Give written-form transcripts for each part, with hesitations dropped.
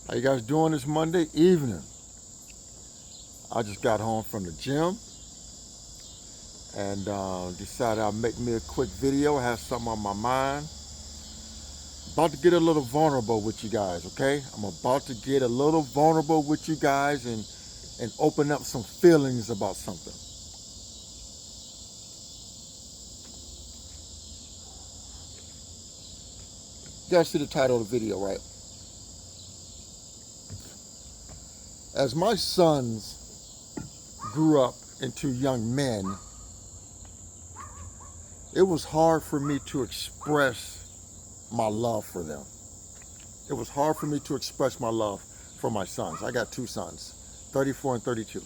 How you guys doing this Monday evening? I just got home from the gym and decided I'll make me a quick video. I have something on my mind. About to get a little vulnerable with you guys, okay? I'm about to get a little vulnerable with you guys and open up some feelings about something. You guys see the title of the video, right? As my sons grew up into young men, it was hard for me to express my love for them. It was hard for me to express my love for my sons. I got two sons, 34 and 32.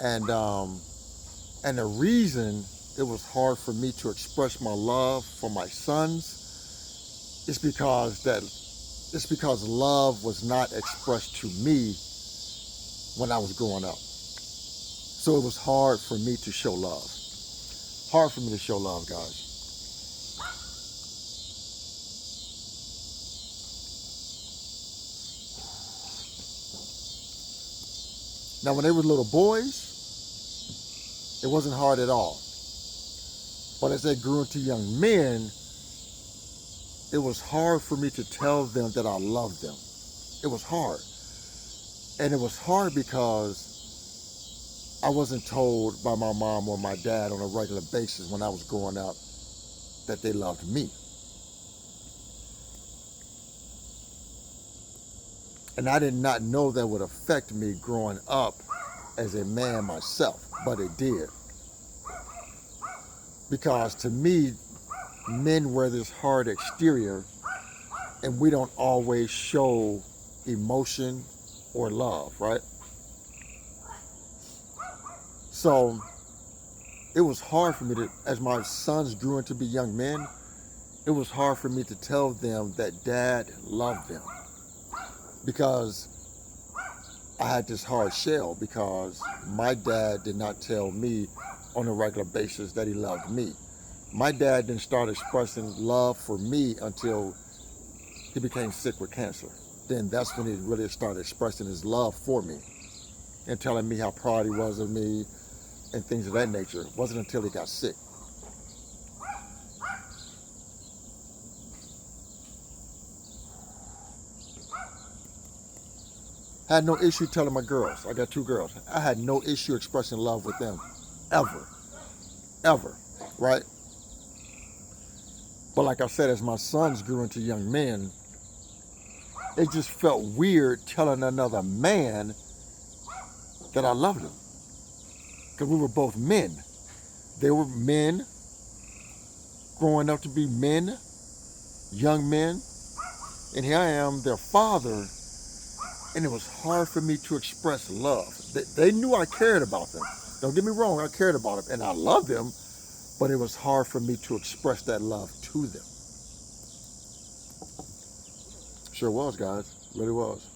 And the reason it was hard for me to express my love for my sons is because love was not expressed to me when I was growing up. So it was hard for me to show love. Hard for me to show love, guys. Now, when they were little boys, it wasn't hard at all. But as they grew into young men, it was hard for me to tell them that I loved them. It was hard. And it was hard because I wasn't told by my mom or my dad on a regular basis when I was growing up that they loved me. And I did not know that would affect me growing up as a man myself, but it did. Because to me, men wear this hard exterior and we don't always show emotion or love, right? So it was hard for me to, as my sons grew into be young men, it was hard for me to tell them that dad loved them. Because I had this hard shell because my dad did not tell me on a regular basis that he loved me. My dad didn't start expressing love for me until he became sick with cancer. Then that's when he really started expressing his love for me and telling me how proud he was of me and things of that nature. It wasn't until he got sick. I had no issue telling my girls. I got two girls. I had no issue expressing love with them. Ever. Ever. Right? But like I said, as my sons grew into young men, it just felt weird telling another man that I loved him. Because we were both men. They were men growing up to be men, young men. And here I am, their father, and it was hard for me to express love. They knew I cared about them. Don't get me wrong, I cared about them and I loved them, but it was hard for me to express that love to them. Sure was, guys. Really was.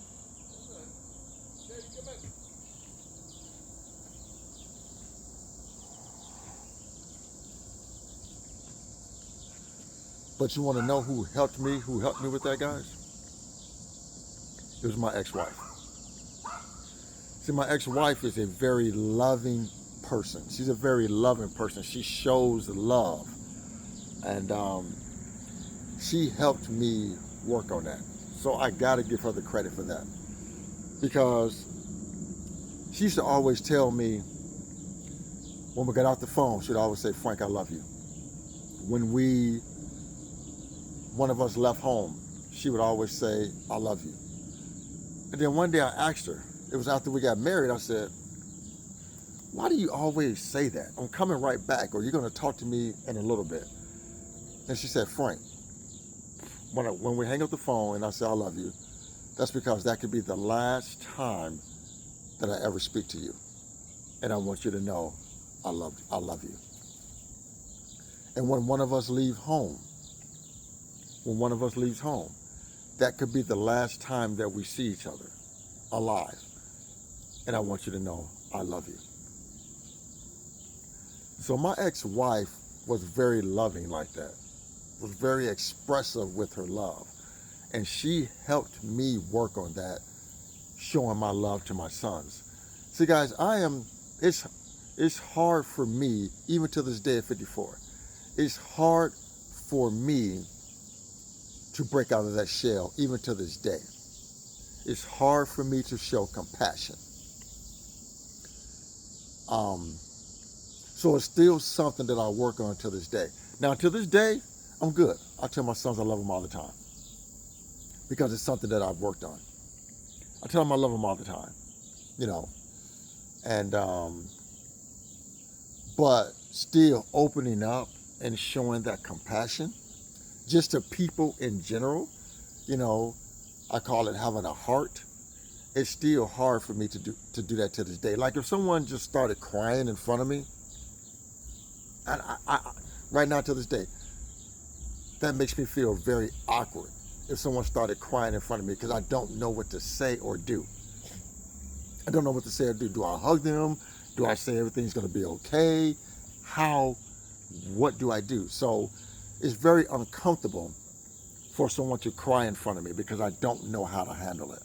But you want to know who helped me? Who helped me with that, guys? It was my ex-wife. See, my ex-wife is a very loving person. She's a very loving person. She shows love. And she helped me work on that. So I got to give her the credit for that. Because she used to always tell me, when we got off the phone, she'd always say, Frank, I love you. When one of us left home, she would always say, I love you. And then one day I asked her, it was after we got married, I said, why do you always say that? I'm coming right back, or you're going to talk to me in a little bit. And she said, Frank, when we hang up the phone and I say I love you, that's because that could be the last time that I ever speak to you. And I want you to know I love you. And when one of us leaves home, that could be the last time that we see each other alive. And I want you to know I love you. So my ex-wife was very loving like that, was very expressive with her love. And she helped me work on that, showing my love to my sons. See, guys, it's hard for me, even to this day at 54. It's hard for me to break out of that shell, even to this day. It's hard for me to show compassion. So it's still something that I work on to this day. Now, to this day, I'm good. I tell my sons I love them all the time because it's something that I've worked on. I tell them I love them all the time, you know, and but still opening up and showing that compassion just to people in general, you know, I call it having a heart. It's still hard for me to do that to this day. Like if someone just started crying in front of me, I right now to this day, that makes me feel very awkward. If someone started crying in front of me because I don't know what to say or do. I don't know what to say or do. Do I hug them? Do I say everything's going to be okay? What do I do? So it's very uncomfortable for someone to cry in front of me because I don't know how to handle it.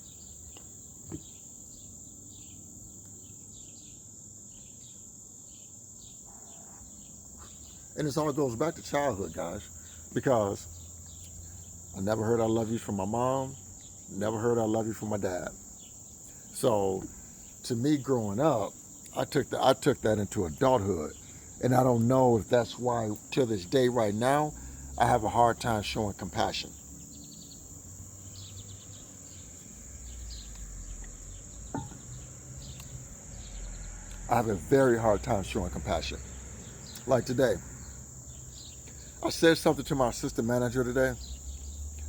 And this all goes back to childhood, guys, because I never heard I love you from my mom, never heard I love you from my dad. So to me growing up, I took that into adulthood. And I don't know if that's why to this day right now, I have a hard time showing compassion. I have a very hard time showing compassion. Like today, I said something to my assistant manager today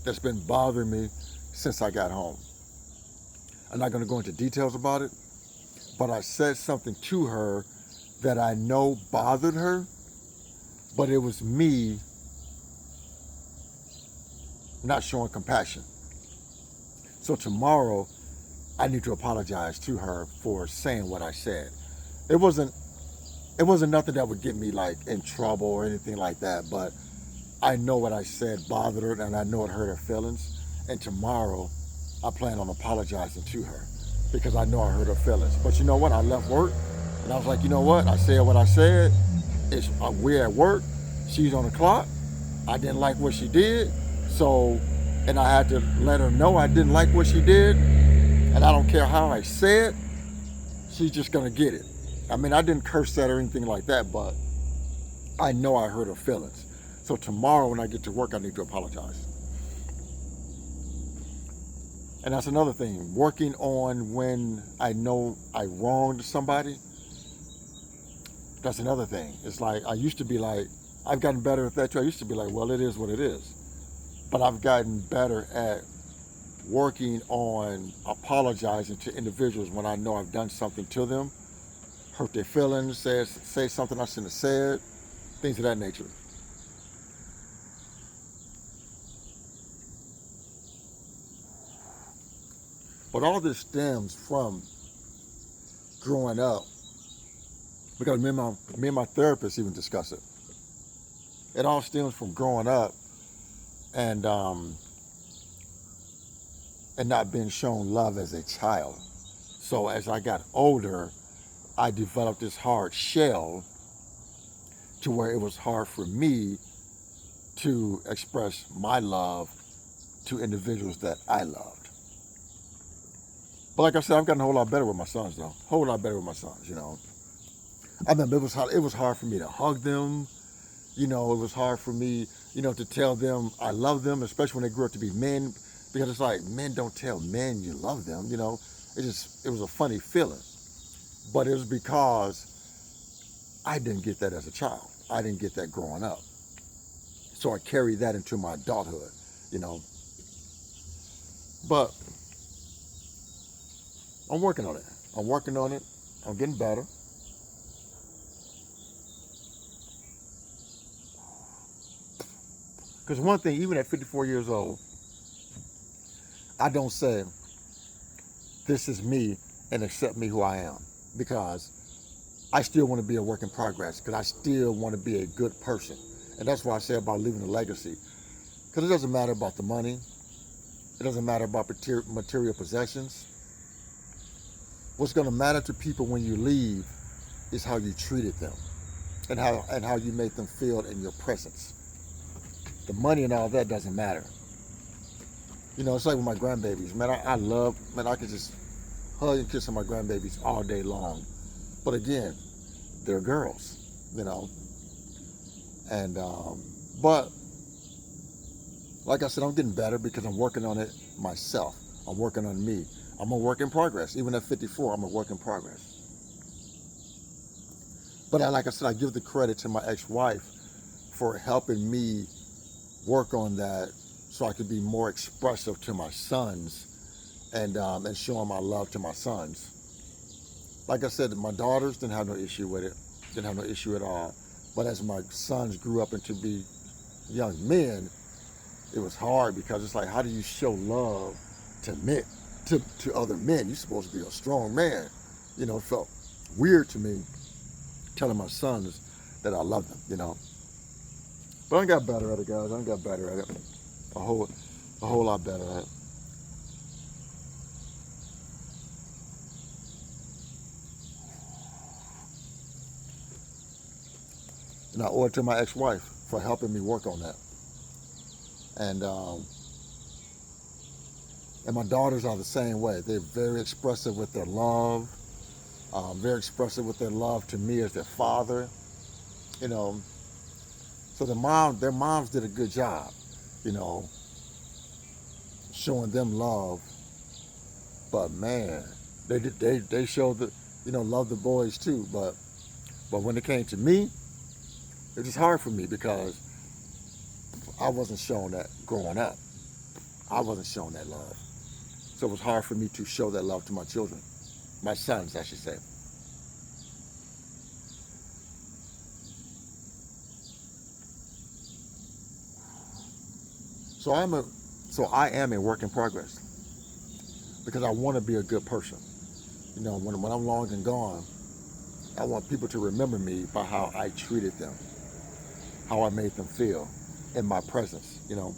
that's been bothering me since I got home. I'm not going to go into details about it, but I said something to her that I know bothered her, but it was me not showing compassion. So tomorrow, I need to apologize to her for saying what I said. It wasn't nothing that would get me like in trouble or anything like that, but I know what I said bothered her and I know it hurt her feelings. And tomorrow, I plan on apologizing to her because I know I hurt her feelings. But you know what? I left work and I was like, you know what? I said what I said. We're at work. She's on the clock. I didn't like what she did. So, and I had to let her know I didn't like what she did. And I don't care how I say it. She's just going to get it. I mean, I didn't curse at her or anything like that, but I know I hurt her feelings. So tomorrow when I get to work, I need to apologize. And that's another thing, working on when I know I wronged somebody. That's another thing. It's like, I used to be like, I've gotten better at that too. I used to be like, well, it is what it is. But I've gotten better at working on apologizing to individuals when I know I've done something to them, hurt their feelings, say something I shouldn't have said, things of that nature. But all this stems from growing up, because me and my therapist even discuss it. It all stems from growing up and not being shown love as a child. So as I got older, I developed this hard shell to where it was hard for me to express my love to individuals that I loved. But like I said, I've gotten a whole lot better with my sons, though. A whole lot better with my sons, you know. I mean, it was hard for me to hug them. You know, it was hard for me, you know, to tell them I love them, especially when they grew up to be men, because it's like, men don't tell men you love them, you know. It was a funny feeling. But it was because I didn't get that as a child. I didn't get that growing up. So I carried that into my adulthood, you know. But I'm working on it. I'm working on it. I'm getting better. Because one thing, even at 54 years old, I don't say, this is me and accept me who I am. Because I still want to be a work in progress. Because I still want to be a good person. And that's why I say about leaving a legacy. Because it doesn't matter about the money. It doesn't matter about material possessions. What's going to matter to people when you leave is how you treated them and how you made them feel in your presence. The money and all that doesn't matter. You know, it's like with my grandbabies. Man, I love, man, I could just hug and kiss on my grandbabies all day long. But again, they're girls, you know. And, but like I said, I'm getting better because I'm working on it myself. I'm working on me. I'm a work in progress. Even at 54, I'm a work in progress. But like I said, I give the credit to my ex-wife for helping me work on that so I could be more expressive to my sons and showing my love to my sons. Like I said, my daughters didn't have no issue with it, didn't have no issue at all. But as my sons grew up into be young men, it was hard because it's like, how do you show love to men, to other men? You're supposed to be a strong man. You know, it felt weird to me telling my sons that I love them, you know. But I got better at it, guys. I got better at it. A whole lot better at it. And I owe it to my ex-wife for helping me work on that. And my daughters are the same way. They're very expressive with their love, very expressive with their love to me as their father. You know, so their moms did a good job, you know, showing them love. But man, they showed the, you know, love the boys too. But when it came to me, it was hard for me because I wasn't shown that growing up. I wasn't shown that love. So it was hard for me to show that love to my children, my sons, I should say. So I am a work in progress because I want to be a good person. You know, when I'm long and gone, I want people to remember me by how I treated them, how I made them feel in my presence. You know,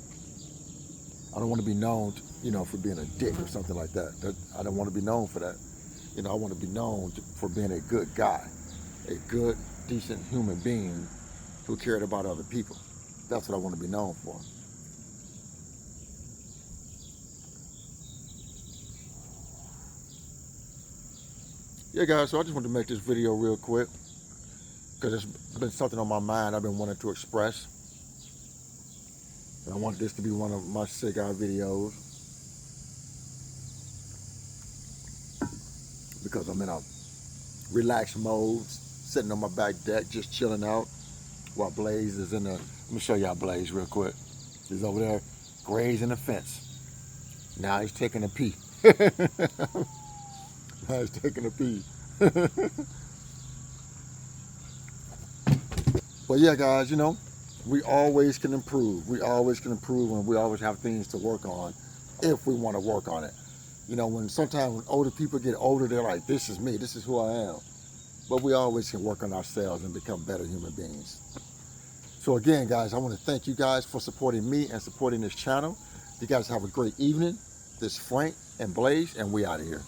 I don't want to be known, you know, for being a dick or something like that. I don't want to be known for that. You know, I want to be known for being a good guy, a good, decent human being who cared about other people. That's what I want to be known for. Yeah, guys, so I just wanted to make this video real quick because it's been something on my mind I've been wanting to express. And I want this to be one of my cigar videos because I'm in a relaxed mode, sitting on my back deck, just chilling out while Blaze is in the, let me show y'all Blaze real quick. He's over there grazing the fence. Now he's taking a pee. Now he's taking a pee. But yeah, guys, you know, we always can improve. We always can improve, and we always have things to work on if we want to work on it. You know, sometimes when older people get older, they're like, this is me, this is who I am. But we always can work on ourselves and become better human beings. So again, guys, I want to thank you guys for supporting me and supporting this channel. You guys have a great evening. This is Frank and Blaze, and we out of here.